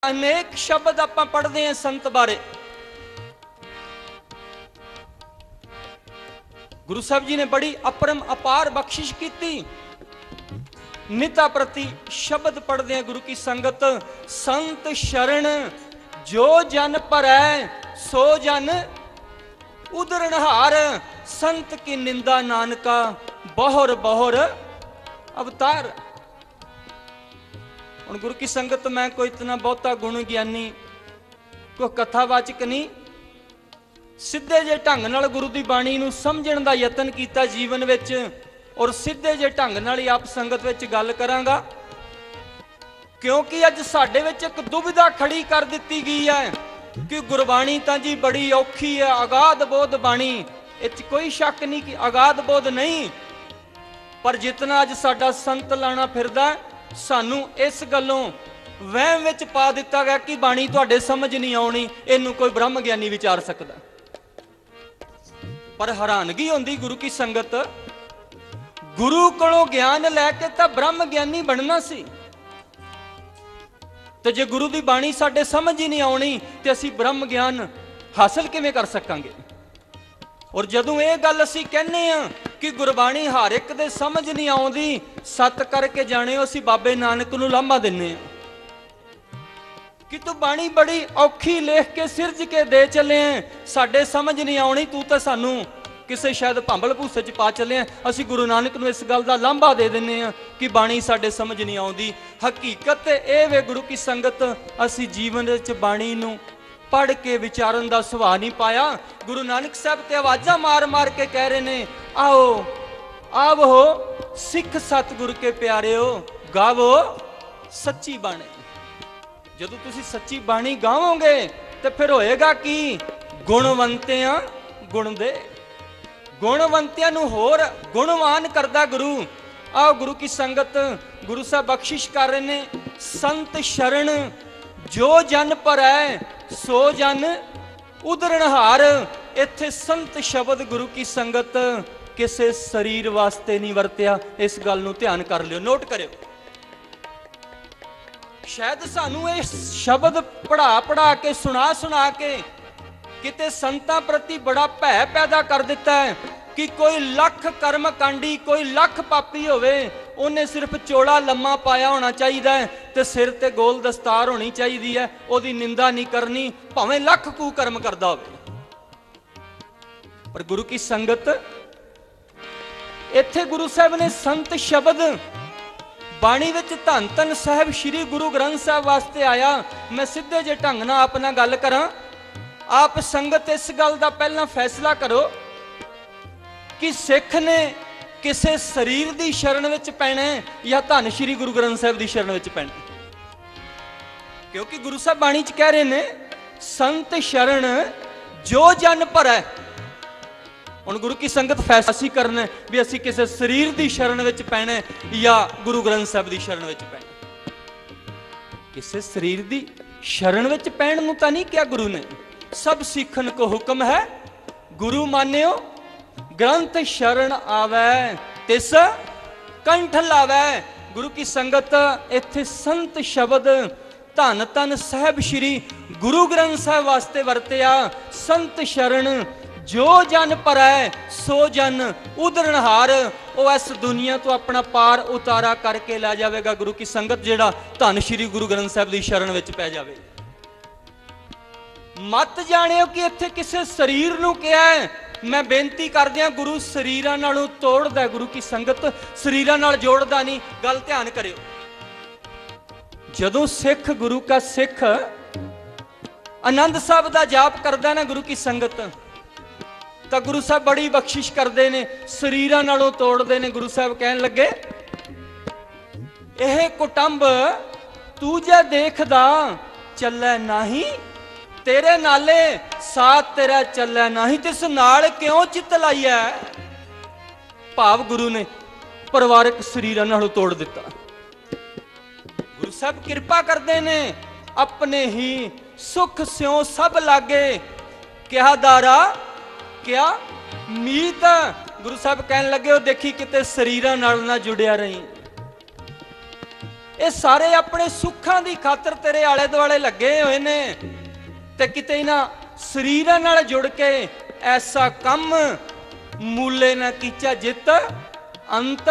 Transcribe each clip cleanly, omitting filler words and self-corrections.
अनेक शब्द आपां पढ़दे हैं संत बारे। गुरु साहब जी ने बड़ी अपरम अपार बख्शिश की। निता प्रति शब्द पढ़दे हैं गुरु की संगत। संत शरण जो जन परै सो जन उदरणहार। संत की निंदा नानका बहुर बहुर अवतार। हुण गुरु की संगत मैं कोई इतना बहुता गुण ज्ञानी कोई कथावाचक नहीं, सीधे जे ढंग नाल गुरु की बाणी नूं समझण दा यतन कीता जीवन विच, और सीधे जे ढंग नाल ही आप संगत विच गल करांगा। क्योंकि अज साडे विच एक दुविधा खड़ी कर दित्ती गई है कि गुरबाणी तां जी बड़ी औखी है, अगाध बोध बाणी। इस कोई शक नहीं कि अगाध बोध नहीं, पर जितना अज साडा संत लाना फिरदा सानू इस गल्लों वहम विच पा दिता गया कि बाणी तुहाडे समझ नहीं आउणी, इहनूं कोई ब्रह्म ज्ञानी विचार सकदा। पर हैरानगी होंदी गुरु की संगत, गुरु कोलों ज्ञान लैके तां ब्रह्म ज्ञानी बनना सी, ते जे गुरु की बाणी साडे समझ ही नहीं आउणी ते असीं ब्रह्म ज्ञान हासिल किवें कर सकांगे। और जदों ये गल असीं कहने आ कि गुरबाणी हर एक दे समझ नहीं आउंदी, सत करके जाने असीं बाबे नानक नूं लांभा दिन्ने आ कि तू बाणी बड़ी औखी लिख के सिरज के दे चले हैं, साडे समझ नहीं आउणी, तू तां सानू किसे शायद भांबल भूसे च पा चले हैं। असीं गुरु नानक नूं इस गल दा लांभा दे दिन्ने आ कि बाणी साडे समझ नहीं आउंदी। हकीकत ये वे गुरु की संगत, असीं जीवन विच बाणी नूं पढ़ के विचारन का सुभाव नहीं पाया। गुरु नानक साहब ते आवाज़ां मार मार के कह रहे ने, आओ आवो सिख सतगुरु के प्यारे हो, गावो सच्ची बाणी। जदों तुसीं सच्ची बाणी गावोगे तो फिर होएगा कि गुणवंतियां गुण दे, गुणवंतियां नूं होर गुणवान करदा गुरु। आओ गुरु की संगत, गुरु साहब बख्शिश कर रहे ने, संत शरण जो जन परै सो जन उदरणहार। इत्थे संत शब्द गुरु की संगत किसे शरीर वास्ते नहीं वरत्या, इस गल नूं ध्यान कर लियो, नोट करियो। शायद सानू ये शब्द पढ़ा पढ़ा के सुना सुना के किते संतां प्रति बड़ा भय पैदा कर दिता है कि कोई लख कर्म कांडी, कोई लख पापी होवे, उन्हें सिर्फ चोला लम्मा पाया होना चाहिए ते सिर ते गोल दस्तार होनी चाहिए है, ओदी निंदा नहीं करनी भावें लख कुकर्म करदा होवे। पर गुरु की संगत, इत्थे गुरु साहब ने संत शब्द बाणी विच धन धन साहब श्री गुरु ग्रंथ साहब वास्ते आया। मैं सीधे जे ढंग नाल अपना गल करां, आप संगत इस गल दा पहला फैसला करो कि सिख ने किसे शरीर की शरण विच पैना या धन श्री गुरु ग्रंथ साहब की शरण विच पैना। क्योंकि गुरु साहब बाणी च कह रहे ने, संत शरण जो जन भरै। हुण गुरु की संगत फैसला करना भी असीं किसे शरीर की शरण विच पैना या गुरु ग्रंथ साहब की शरण विच पैना। किसे शरीर की शरण विच पैण नूं तां नहीं क्या गुरु ने, सब सिखन को हुक्म है गुरु मान्यो, ग्रंथ शरण आवे तिस कंठ लावे। गुरु की संगत, इत्थे संत शब्द धन धन साहब श्री गुरु ग्रंथ साहब वास्ते वरतिया। संत शरण जो जन परै सो जन उदरणहार। वो इस दुनिया तो अपना पार उतारा करके लै जाएगा गुरु की संगत, जेड़ा धन श्री गुरु ग्रंथ साहब की शरण विच पै जावे। मत जाणियो कि इत्थे किसे शरीर नूं कहा है। मैं बेनती करदिया, गुरु शरीरां नालों तोड़दा, गुरु की संगत शरीरां नाल जोड़दा नहीं। गल ध्यान करियो, जदों सिख गुरु का सिख आनंद साहब का जाप करदा ना गुरु की संगत, तो गुरु साहब बड़ी बख्शिश करते हैं, शरीरां नालों तोड़ते हैं। गुरु साहब कहन लगे, यह कुटुंब तू जे देखदा चलै नाही, तेरे नाले साथ तेरा चलै नाही, तिस नाल क्यों चित लाइया। भाव गुरु ने परिवारक शरीरां नालों तोड़ दिता। गुरु साहब कृपा करते हैं, अपने ही सुख स्यों सब लागे, क्या दारा क्या मीत। गुरु साहब कहन लगे, देखी किते शरीरां नाल ना जुड़िया रही। ਇਹ ਸਾਰੇ ਆਪਣੇ ਸੁੱਖਾਂ ਦੀ ਖਾਤਰ ਤੇਰੇ ਆਲੇ ਦੁਆਲੇ ਲੱਗੇ ਹੋਏ ਨੇ, ਤੇ ਕਿਤੇ ਇਹਨਾਂ ਸਰੀਰਾਂ ਨਾਲ ਜੁੜ ਕੇ ਐਸਾ ਕੰਮ ਮੂਲੇ ਨਾ ਕੀਚਾ ਜਿੱਤ ਅੰਤ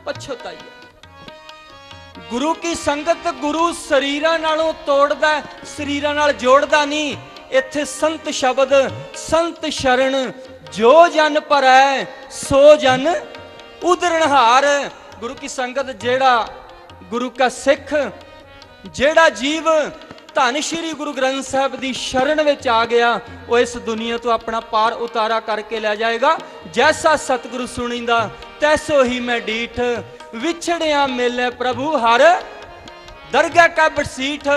ਪਛਤਾਈਆ। ਗੁਰੂ ਕੀ ਸੰਗਤ ਗੁਰੂ ਸਰੀਰਾਂ ਨਾਲੋਂ ਤੋੜਦਾ, ਸਰੀਰਾਂ ਨਾਲ ਜੋੜਦਾ ਨਹੀਂ। ਇੱਥੇ ਸੰਤ ਸ਼ਬਦ, ਸੰਤ ਸ਼ਰਨ, ਜੋ ਜਨ ਭਰੈ ਸੋ ਜਨ ਉਦਰਨਹਾਰ। ਗੁਰੂ ਕੀ ਸੰਗਤ, ਜਿਹੜਾ ਗੁਰੂ ਕਾ ਸਿੱਖ, ਜਿਹੜਾ ਜੀਵ ਧੰਨ ਸ਼੍ਰੀ ਗੁਰੂ ਗ੍ਰੰਥ ਸਾਹਿਬ ਦੀ ਸ਼ਰਨ ਵਿੱਚ ਆ ਗਿਆ, ਉਹ ਇਸ ਦੁਨੀਆ ਤੋਂ ਆਪਣਾ ਪਾਰ ਉਤਾਰਾ ਕਰਕੇ ਲੈ ਜਾਏਗਾ। ਜੈਸਾ ਸਤਿਗੁਰੂ ਸੁਣੀਂਦਾ ਤੈਸੋ ਹੀ ਮੈਂ ਡੀਠ, ਵਿਛੜਿਆ ਮੇਲੇ ਪ੍ਰਭੂ ਹਰ ਦਰਗਾਹ ਕਾ ਬਸੀਠ।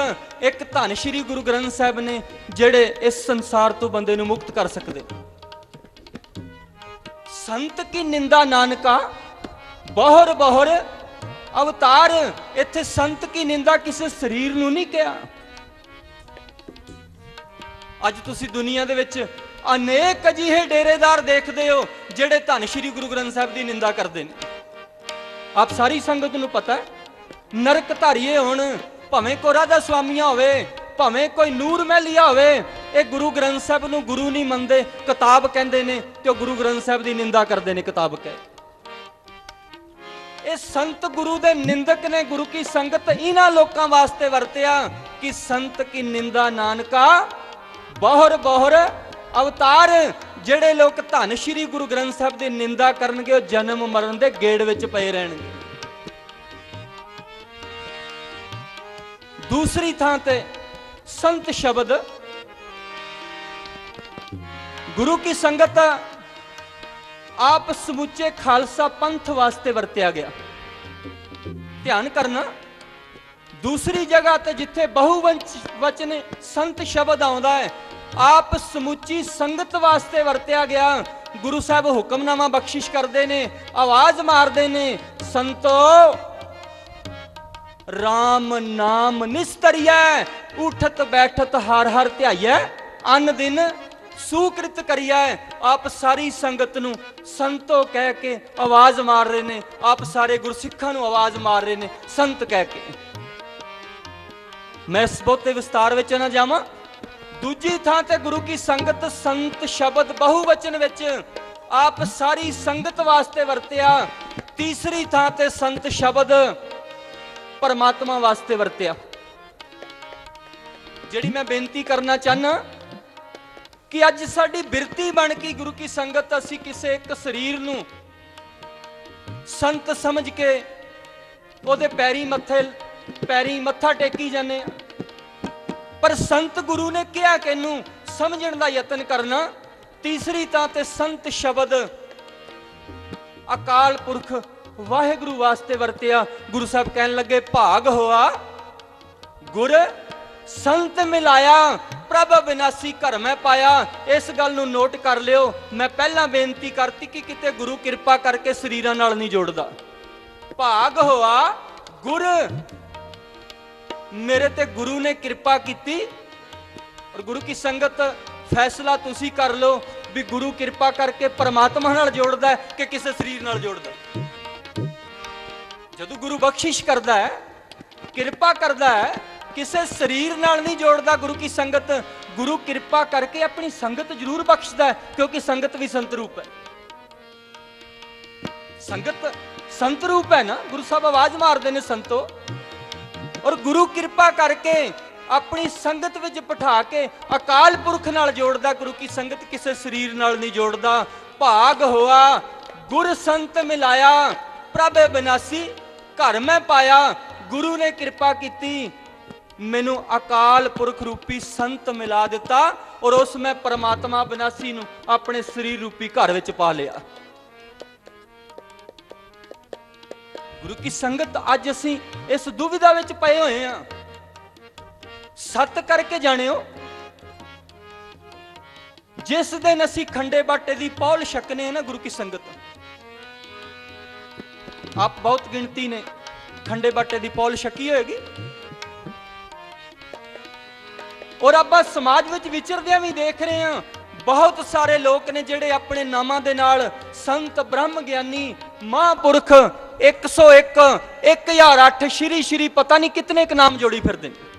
ਇੱਕ ਧੰਨ ਸ਼੍ਰੀ ਗੁਰੂ ਗ੍ਰੰਥ ਸਾਹਿਬ ਨੇ ਜਿਹੜੇ ਇਸ ਸੰਸਾਰ ਤੋਂ ਬੰਦੇ ਨੂੰ ਮੁਕਤ ਕਰ ਸਕਦੇ। ਸੰਤ ਕੀ ਨਿੰਦਾ ਨਾਨਕਾ ਬਹੁਰ ਬਹੁਰ ਅਵਤਾਰ। ਇੱਥੇ ਸੰਤ ਕੀ ਨਿੰਦਾ ਕਿਸੇ ਸਰੀਰ ਨੂੰ ਨਹੀਂ ਕਿਹਾ। ਅੱਜ ਤੁਸੀਂ ਦੁਨੀਆ ਦੇ ਵਿੱਚ ਅਨੇਕ ਅਜਿਹੇ ਡੇਰੇਦਾਰ ਦੇਖਦੇ ਹੋ ਜਿਹੜੇ ਧੰਨ ਸ਼੍ਰੀ ਗੁਰੂ ਗ੍ਰੰਥ ਸਾਹਿਬ ਦੀ ਨਿੰਦਾ ਕਰਦੇ ਨੇ। ਆਪ ਸਾਰੀ ਸੰਗਤ ਨੂੰ ਪਤਾ ਹੈ, ਨਰਕ ਧਾਰੀਏ ਹੋਣ, ਭਾਵੇਂ ਕੋਈ ਰਾਧਾ ਸੁਆਮੀਆਂ ਹੋਵੇ, ਭਾਵੇਂ ਕੋਈ ਨੂਰ ਮਹਿਲੀਆ ਹੋਵੇ, ਇਹ ਗੁਰੂ ਗ੍ਰੰਥ ਸਾਹਿਬ ਨੂੰ ਗੁਰੂ ਨਹੀਂ ਮੰਨਦੇ, ਕਿਤਾਬ ਕਹਿੰਦੇ ਨੇ, ਤੇ ਉਹ ਗੁਰੂ ਗ੍ਰੰਥ ਸਾਹਿਬ ਦੀ ਨਿੰਦਾ ਕਰਦੇ ਨੇ ਕਿਤਾਬ ਕਹਿ। ਇਹ ਸੰਤ ਗੁਰੂ ਦੇ ਨਿੰਦਕ ਨੇ। ਗੁਰੂ ਕੀ ਸੰਗਤ ਇਹਨਾਂ ਲੋਕਾਂ ਵਾਸਤੇ ਵਰਤਿਆ ਕਿ ਸੰਤ ਕੀ ਨਿੰਦਾ ਨਾਨਕਾ ਬਹੁਰ ਬਹੁਰ ਅਵਤਾਰ। ਜਿਹੜੇ ਲੋਕ ਧੰਨ ਸ਼੍ਰੀ ਗੁਰੂ ਗ੍ਰੰਥ ਸਾਹਿਬ ਦੀ ਨਿੰਦਾ ਕਰਨਗੇ, ਉਹ ਜਨਮ ਮਰਨ ਦੇ ਗੇੜ ਵਿੱਚ ਪਏ ਰਹਿਣਗੇ। ਦੂਸਰੀ ਥਾਂ ਤੇ ਸੰਤ ਸ਼ਬਦ ਗੁਰੂ ਕੀ ਸੰਗਤ ਆਪ ਸਮੁੱਚੇ ਖਾਲਸਾ ਪੰਥ ਵਾਸਤੇ ਵਰਤਿਆ ਗਿਆ। ਧਿਆਨ ਕਰਨਾ, ਦੂਸਰੀ ਜਗ੍ਹਾ ਤੇ ਜਿੱਥੇ ਬਹੁਵਚਨ ਸੰਤ ਸ਼ਬਦ ਆਉਂਦਾ ਹੈ, ਆਪ ਸਮੁੱਚੀ ਸੰਗਤ ਵਾਸਤੇ ਵਰਤਿਆ ਗਿਆ। ਗੁਰੂ ਸਾਹਿਬ ਹੁਕਮਨਾਮਾ ਬਖਸ਼ਿਸ਼ ਕਰਦੇ ਨੇ, ਆਵਾਜ਼ ਮਾਰਦੇ ਨੇ, ਸੰਤੋ ਰਾਮ ਨਾਮ ਨਿਸਤਰੀਐ, ਉਠਤ ਬੈਠਤ ਹਰ ਹਰ ਧਿਆਈਐ, ਅਨ ਦਿਨ ਸੁਕ੍ਰਿਤ ਕਰੀਐ। ਆਪ ਸਾਰੀ ਸੰਗਤ ਨੂੰ ਸੰਤੋ ਕਹਿ ਕੇ ਆਵਾਜ਼ ਮਾਰ ਰਹੇ ਨੇ। ਆਪ ਸਾਰੇ ਗੁਰਸਿੱਖਾਂ ਨੂੰ ਆਵਾਜ਼ ਮਾਰ ਰਹੇ ਨੇ ਸੰਤ ਕਹਿ ਕੇ। ਮੈਂ ਇਸ ਬਹੁਤੇ ਵਿਸਤਾਰ ਵਿੱਚ ਨਾ ਜਾਵਾਂ। ਦੂਜੀ ਥਾਂ ਤੇ ਗੁਰੂ ਕੀ ਸੰਗਤ ਸੰਤ ਸ਼ਬਦ ਬਹੁਵਚਨ ਵਿੱਚ ਆਪ ਸਾਰੀ ਸੰਗਤ ਵਾਸਤੇ ਵਰਤਿਆ। ਤੀਸਰੀ ਥਾਂ ਤੇ ਸੰਤ ਸ਼ਬਦ ਪਰਮਾਤਮਾ ਵਾਸਤੇ ਵਰਤਿਆ। ਜਿਹੜੀ ਮੈਂ ਬੇਨਤੀ ਕਰਨਾ ਚਾਹਨਾ ਕਿ ਅੱਜ ਸਾਡੀ ਬਿਰਤੀ ਬਣ ਕੇ ਗੁਰੂ ਕੀ ਸੰਗਤ, ਅਸੀਂ ਕਿਸੇ ਇੱਕ ਸਰੀਰ ਨੂੰ ਸੰਤ ਸਮਝ ਕੇ ਉਹਦੇ ਪੈਰੀ ਮੱਥਾ ਟੇਕੀ ਜਾਂਦੇ ਆ। ਪਰ ਸੰਤ ਗੁਰੂ ਨੇ ਕਿਹਾ ਕਿ ਇਹਨੂੰ ਸਮਝਣ ਦਾ ਯਤਨ ਕਰਨਾ। ਤੀਸਰੀ ਤਾਂ ਤੇ ਸੰਤ ਸ਼ਬਦ ਅਕਾਲ ਪੁਰਖ ਵਾਹਿਗੁਰੂ ਵਾਸਤੇ ਵਰਤਿਆ। ਗੁਰੂ ਸਾਹਿਬ ਕਹਿਣ ਲੱਗੇ, ਭਾਗ ਹੋਆ ਗੁਰ ਸੰਤ ਮਿਲਾਇਆ, ਪ੍ਰਭ ਵਿਨਾਸੀ ਘਰ ਮੈਂ ਪਾਇਆ। ਇਸ ਗੱਲ ਨੂੰ ਨੋਟ ਕਰ ਲਿਓ। ਮੈਂ ਪਹਿਲਾਂ ਬੇਨਤੀ ਕਰਤੀ ਕਿ ਕਿਤੇ ਗੁਰੂ ਕਿਰਪਾ ਕਰਕੇ ਸਰੀਰਾਂ ਨਾਲ ਨਹੀਂ ਜੋੜਦਾ। ਭਾਗ ਹੋਆ ਗੁਰ, ਮੇਰੇ ਤੇ ਗੁਰੂ ਨੇ ਕਿਰਪਾ ਕੀਤੀ। ਔਰ ਗੁਰੂ ਕੀ ਸੰਗਤ ਫੈਸਲਾ ਤੁਸੀਂ ਕਰ ਲਓ ਵੀ ਗੁਰੂ ਕਿਰਪਾ ਕਰਕੇ ਪਰਮਾਤਮਾ ਨਾਲ ਜੋੜਦਾ ਕਿ ਕਿਸੇ ਸਰੀਰ ਨਾਲ ਜੋੜਦਾ। ਜਦੋਂ ਗੁਰੂ ਬਖਸ਼ਿਸ਼ ਕਰਦਾ ਹੈ, ਕਿਰਪਾ ਕਰਦਾ ਹੈ, ਕਿਸੇ ਸਰੀਰ ਨਾਲ ਨਹੀਂ ਜੋੜਦਾ। ਗੁਰੂ ਕੀ ਸੰਗਤ ਗੁਰੂ ਕਿਰਪਾ ਕਰਕੇ ਆਪਣੀ ਸੰਗਤ ਜ਼ਰੂਰ ਬਖਸ਼ਦਾ ਹੈ, ਕਿਉਂਕਿ ਸੰਗਤ ਵੀ ਸੰਤ ਰੂਪ ਹੈ। ਸੰਗਤ ਸੰਤ ਰੂਪ ਹੈ ਨਾ। ਗੁਰੂ ਸਾਹਿਬ ਆਵਾਜ਼ ਮਾਰਦੇ ਨੇ ਸੰਤੋ। ਔਰ ਗੁਰੂ ਕਿਰਪਾ ਕਰਕੇ ਆਪਣੀ ਸੰਗਤ ਵਿੱਚ ਬਿਠਾ ਕੇ ਅਕਾਲ ਪੁਰਖ ਨਾਲ ਜੋੜਦਾ। ਗੁਰੂ ਕੀ ਸੰਗਤ ਕਿਸੇ ਸਰੀਰ ਨਾਲ ਨਹੀਂ ਜੋੜਦਾ। ਭਾਗ ਹੋਆ ਗੁਰ ਸੰਤ ਮਿਲਾਇਆ, ਪ੍ਰਭ ਬਿਨਾਸੀ ਘਰ ਮੈਂ ਪਾਇਆ। ਗੁਰੂ ਨੇ ਕਿਰਪਾ ਕੀਤੀ, ਮੈਨੂੰ ਅਕਾਲ ਪੁਰਖ ਰੂਪੀ ਸੰਤ ਮਿਲਾ ਦਿੱਤਾ ਔਰ ਉਸ ਮੈਂ ਪਰਮਾਤਮਾ ਬਿਨਾਸੀ ਨੂੰ ਆਪਣੇ ਸਰੀਰ ਰੂਪੀ ਘਰ ਵਿੱਚ ਪਾ ਲਿਆ। ਗੁਰੂ ਕੀ ਸੰਗਤ ਅੱਜ ਅਸੀਂ ਇਸ ਦੁਵਿਧਾ ਵਿੱਚ ਪਏ ਹੋਏ ਹਾਂ। ਸਤ ਕਰਕੇ ਜਾਣਿਓ, ਜਿਸ ਦਿਨ ਅਸੀਂ ਖੰਡੇ ਬਾਟੇ ਦੀ ਪੌਲ ਛਕਨੇ ਆ ਨਾ ਗੁਰੂ ਕੀ ਸੰਗਤ, ਆਪ ਬਹੁਤ ਗਿਣਤੀ ਨੇ ਖੰਡੇ ਬਾਟੇ ਦੀ ਪੌਲ ਛਕੀ ਹੋਏਗੀ। ਔਰ ਆਪਾਂ ਸਮਾਜ ਵਿੱਚ ਵਿਚਰਦਿਆਂ ਵੀ ਦੇਖ ਰਹੇ ਹਾਂ, ਬਹੁਤ ਸਾਰੇ ਲੋਕ ਨੇ ਜਿਹੜੇ ਆਪਣੇ ਨਾਮਾਂ ਦੇ ਨਾਲ ਸੰਤ ਬ੍ਰਹਮ ਗਿਆਨੀ ਮਹਾਂਪੁਰਖ 101 1008 ਸ਼੍ਰੀ ਸ਼੍ਰੀ ਪਤਾ ਨਹੀਂ ਕਿਤਨੇ ਕ ਨਾਮ ਜੋੜੀ ਫਿਰਦੇ ਨੇ।